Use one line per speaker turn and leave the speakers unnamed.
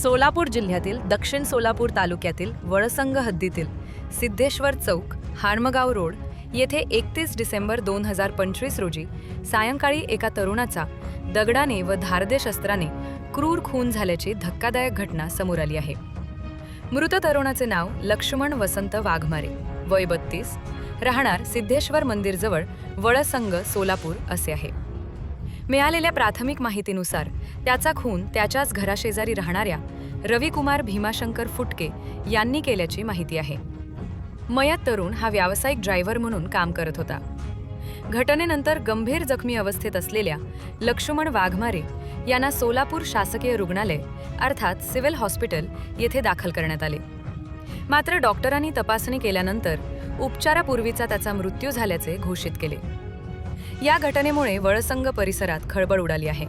सोलापूर जिल्ह्यातील दक्षिण सोलापूर तालुक्यातील वळसंग हद्दीतील सिद्धेश्वर चौक हाणमगाव रोड येथे 31 डिसेंबर 2025 रोजी सायंकाळी एका तरुणाचा दगडाने व धारदेय शस्त्राने क्रूर खून झाल्याची धक्कादायक घटना समोर आली आहे. मृत तरुणाचे नाव लक्ष्मण वसंत वाघमारे, वय 32, राहणार सिद्धेश्वर मंदिरजवळ वळसंग सोलापूर असे आहे. मिळालेल्या प्राथमिक माहितीनुसार त्याचा खून त्याच्याच घराशेजारी राहणाऱ्या रविकुमार भीमाशंकर फुटके यांनी केल्याची माहिती आहे. मयत तरुण हा व्यावसायिक ड्रायव्हर म्हणून काम करत होता. घटनेनंतर गंभीर जखमी अवस्थेत असलेल्या लक्ष्मण वाघमारे यांना सोलापूर शासकीय रुग्णालय अर्थात सिव्हिल हॉस्पिटल येथे दाखल करण्यात आले. मात्र डॉक्टरांनी तपासणी केल्यानंतर उपचारापूर्वीचा त्याचा मृत्यू झाल्याचे घोषित केले. या घटनेमुळे वळसंग परिसरात खळबळ उडाली आहे.